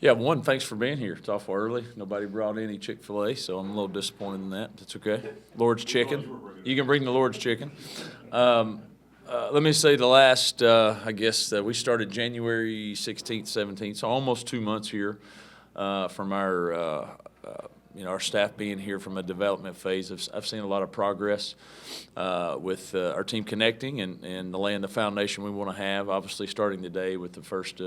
Yeah, one, thanks for being here. It's awful early. Nobody brought any Chick-fil-A, so I'm a little disappointed in that. That's okay. Lord's chicken. You can bring the Lord's chicken. Let me say the last, I guess, we started January 16th, 17th, so almost 2 months here from our staff being here from a development phase. I've seen a lot of progress with our team connecting and laying the foundation we want to have. Obviously, starting today with the first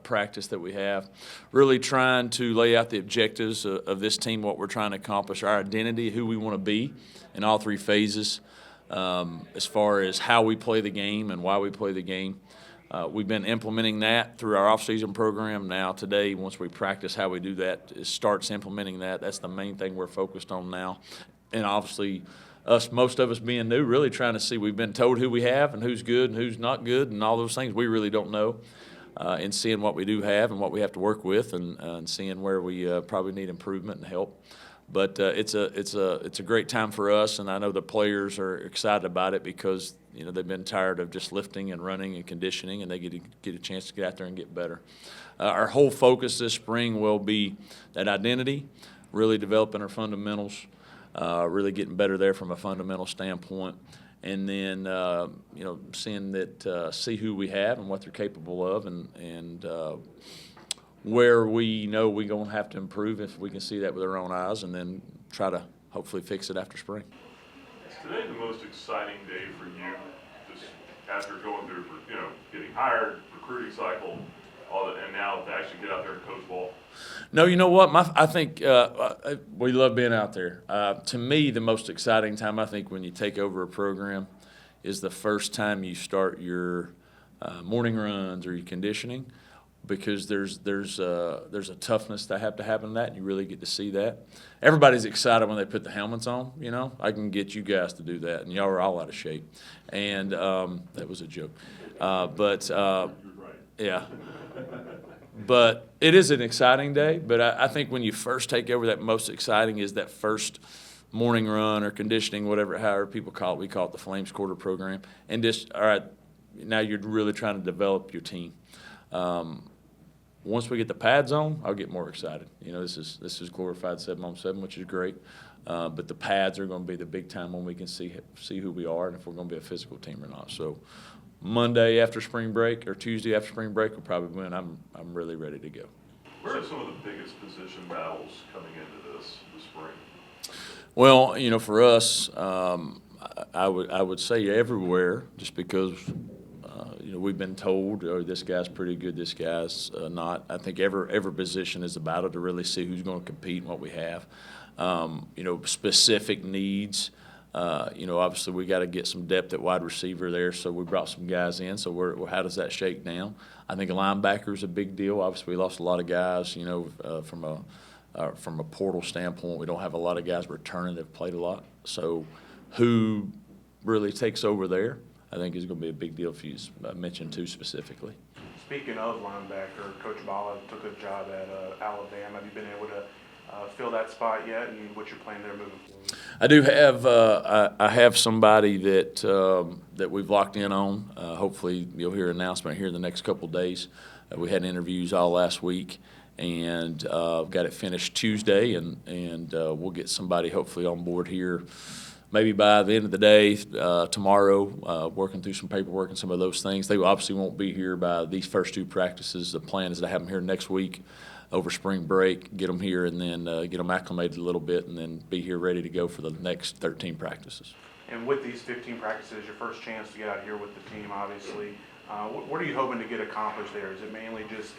practice that we have, really trying to lay out the objectives of this team, what we're trying to accomplish, our identity, who we want to be in all three phases, as far as how we play the game and why we play the game. We've been implementing that through our off-season program. Now today, once we practice how we do that, it starts implementing that. That's the main thing we're focused on now. And obviously, most of us being new, really trying to see, we've been told who we have and who's good and who's not good and all those things we really don't know. And seeing what we do have and what we have to work with and seeing where we probably need improvement and help. But it's a great time for us, and I know the players are excited about it because they've been tired of just lifting and running and conditioning, and they get a chance to get out there and get better. Our whole focus this spring will be that identity, really developing our fundamentals, really getting better there from a fundamental standpoint, and then see who we have and what they're capable of, and where we know we're going to have to improve if we can see that with our own eyes, and then try to hopefully fix it after spring. Is today the most exciting day for you, just after going through, getting hired, recruiting cycle, all that, and now to actually get out there and coach ball? No, you know what? I think we love being out there. To me, the most exciting time, I think, when you take over a program is the first time you start your morning runs or your conditioning, because there's a toughness that have to happen in that, and you really get to see that. Everybody's excited when they put the helmets on, I can get you guys to do that, and y'all are all out of shape. And that was a joke. Yeah. But it is an exciting day, but I think when you first take over, that most exciting is that first morning run or conditioning, however people call it. We call it the Flames Quarter program. And just, all right, now you're really trying to develop your team. Once we get the pads on, I'll get more excited. This is glorified 7-on-7, which is great. But the pads are going to be the big time when we can see who we are and if we're going to be a physical team or not. So Monday after spring break or Tuesday after spring break will probably when I'm really ready to go. Where are some of the biggest position battles coming into this spring? Well, for us, I would say everywhere, just because we've been told, this guy's pretty good, this guy's not. I think every position is a battle to really see who's going to compete and what we have. Specific needs. Obviously we got to get some depth at wide receiver there, so we brought some guys in. So how does that shake down? I think a linebacker is a big deal. Obviously we lost a lot of guys. From a portal standpoint, we don't have a lot of guys returning that have played a lot. So who really takes over there, I think, is going to be a big deal for you. Mentioned two specifically. Speaking of linebacker, Coach Bala took a job at Alabama. Have you been able to fill that spot yet, and what's your plan there moving forward? I do have I have somebody that we've locked in on. Hopefully you'll hear an announcement here in the next couple of days. We had interviews all last week, and got it finished Tuesday, and we'll get somebody hopefully on board here maybe by the end of the day tomorrow, working through some paperwork and some of those things. They obviously won't be here by these first two practices. The plan is to have them here next week over spring break, get them here, and then get them acclimated a little bit, and then be here ready to go for the next 13 practices. And with these 15 practices, your first chance to get out here with the team, obviously. What are you hoping to get accomplished there? Is it mainly just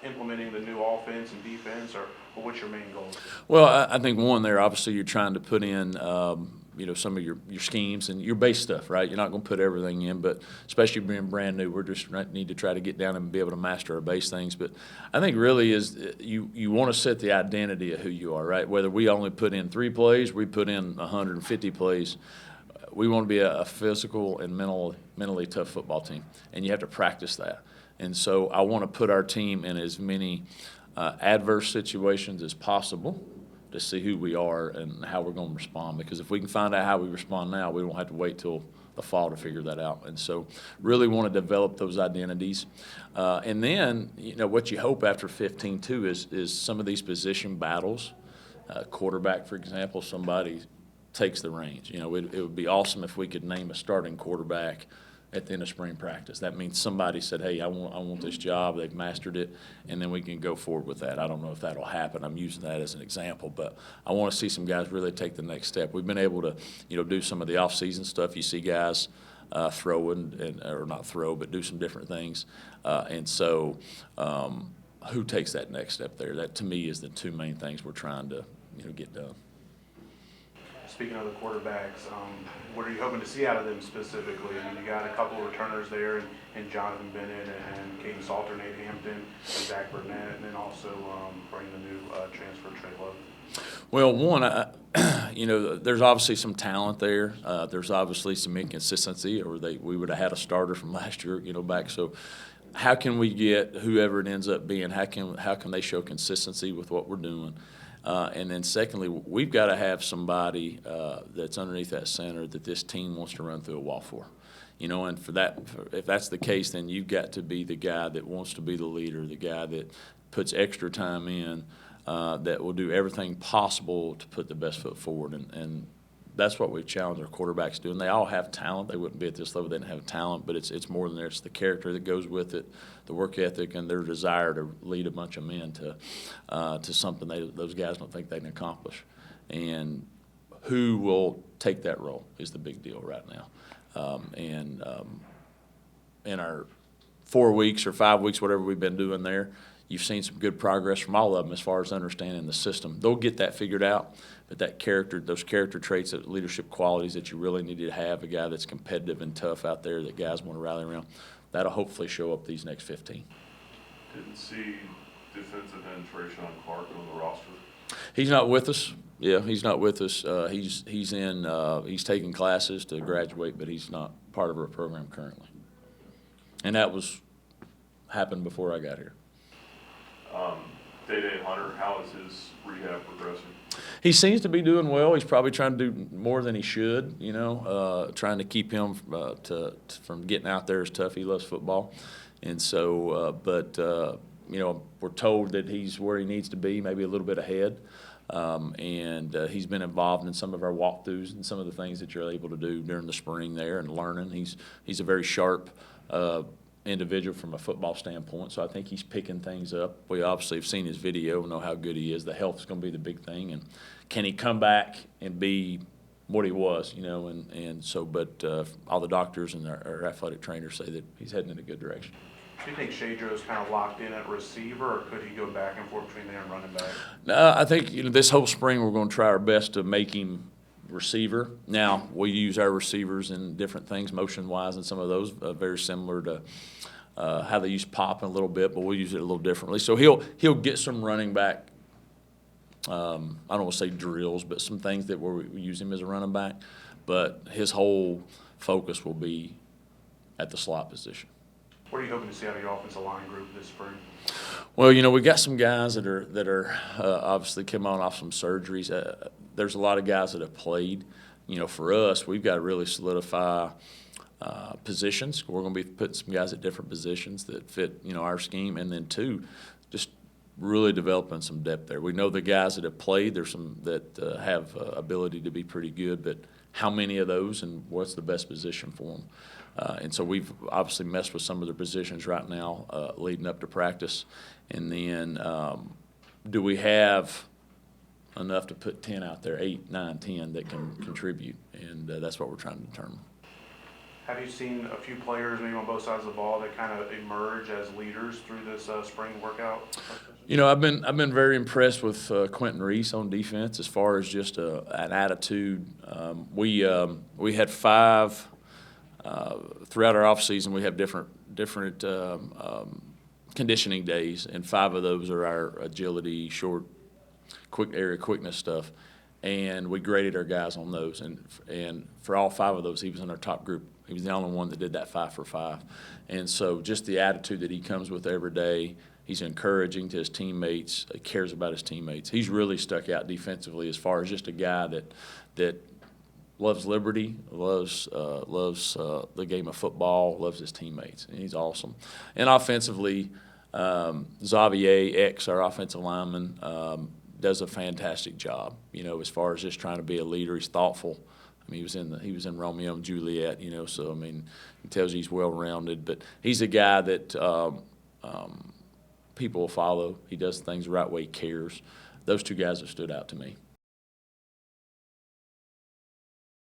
implementing the new offense and defense, or what's your main goal? Well, I think one there, obviously you're trying to put in some of your schemes and your base stuff, right? You're not going to put everything in, but especially being brand new, we're just need to try to get down and be able to master our base things. But I think really is you want to set the identity of who you are, right? Whether we only put in 3 plays, we put in 150 plays. We want to be a physical and mentally tough football team, and you have to practice that. And so I want to put our team in as many adverse situations as possible to see who we are and how we're going to respond. Because if we can find out how we respond now, we won't have to wait till the fall to figure that out. And so really want to develop those identities. And then, what you hope after 15 too is some of these position battles. Quarterback, for example, somebody takes the reins. It would be awesome if we could name a starting quarterback at the end of spring practice. That means somebody said, hey, I want this job, they've mastered it, and then we can go forward with that. I don't know if that'll happen. I'm using that as an example, but I want to see some guys really take the next step. We've been able to, do some of the off-season stuff. You see guys throw or not throw, but do some different things. And so who takes that next step there? That, to me, is the two main things we're trying to, get done. Speaking of the quarterbacks, what are you hoping to see out of them specifically? I mean, you got a couple of returners there, and Jonathan Bennett and Caden Salter, Nate Hampton, and Zach Burnett, and then also bring the new transfer Trey Love. Well, one, there's obviously some talent there. There's obviously some inconsistency, or we would have had a starter from last year, back. So how can we get whoever it ends up being, how can they show consistency with what we're doing? And then secondly, we've got to have somebody that's underneath that center that this team wants to run through a wall for. And if that's the case, then you've got to be the guy that wants to be the leader, the guy that puts extra time in, that will do everything possible to put the best foot forward. And that's what we've challenged our quarterbacks to do. And they all have talent. They wouldn't be at this level if they didn't have talent, but it's more than that. It's the character that goes with it, the work ethic, and their desire to lead a bunch of men to something those guys don't think they can accomplish. And who will take that role is the big deal right now. In our 4 weeks or 5 weeks, whatever we've been doing there, you've seen some good progress from all of them as far as understanding the system. They'll get that figured out, but those character traits, that leadership qualities that you really need to have, a guy that's competitive and tough out there that guys want to rally around, that'll hopefully show up these next 15. Didn't see defensive end Trayshawn Clark on the roster. He's not with us. Yeah, he's not with us. He's taking classes to graduate, but he's not part of our program currently. And that happened before I got here. Day-Day Hunter, how is his rehab progressing? He seems to be doing well. He's probably trying to do more than he should, trying to keep him from getting out there as tough. He loves football. And so, we're told that he's where he needs to be, maybe a little bit ahead. And he's been involved in some of our walkthroughs and some of the things that you're able to do during the spring there and learning. He's a very sharp individual from a football standpoint, so I think he's picking things up. We obviously have seen his video, know how good he is. The health is going to be the big thing, and can he come back and be what he was, and so, but all the doctors and our athletic trainers say that he's heading in a good direction. Do you think Shadro's kind of locked in at receiver, or could he go back and forth between there and running back? No, I think this whole spring we're going to try our best to make him receiver. Now, we use our receivers in different things, motion-wise, and some of those very similar to how they use pop a little bit, but we'll use it a little differently. So he'll get some running back, I don't want to say drills, but some things that we use him as a running back. But his whole focus will be at the slot position. What are you hoping to see out of your offensive line group this spring? Well, we got some guys that are obviously come on off some surgeries. There's a lot of guys that have played. For us, we've got to really solidify positions. We're going to be putting some guys at different positions that fit, our scheme. And then two, just really developing some depth there. We know the guys that have played. There's some that have ability to be pretty good, but how many of those and what's the best position for them? And so we've obviously messed with some of their positions right now leading up to practice. And then do we have enough to put 10 out there, 8, 9, 10 that can contribute? And that's what we're trying to determine. Have you seen a few players maybe on both sides of the ball that kind of emerge as leaders through this spring workout? I've been very impressed with Quentin Reese on defense as far as just an attitude. We had 5 throughout our offseason. We have different conditioning days, and 5 of those are our agility, short, quick area quickness stuff. And we graded our guys on those, and for all 5 of those, he was in our top group. He was the only one that did that 5 for 5. And so just the attitude that he comes with every day, he's encouraging to his teammates, he cares about his teammates. He's really stuck out defensively as far as just a guy that loves liberty, loves the game of football, loves his teammates, and he's awesome. And offensively, Xavier X, our offensive lineman, does a fantastic job. As far as just trying to be a leader, he's thoughtful. I mean, he was in Romeo and Juliet. So I mean, he tells you he's well rounded, but he's a guy that people will follow. He does things the right way. He cares. Those two guys have stood out to me.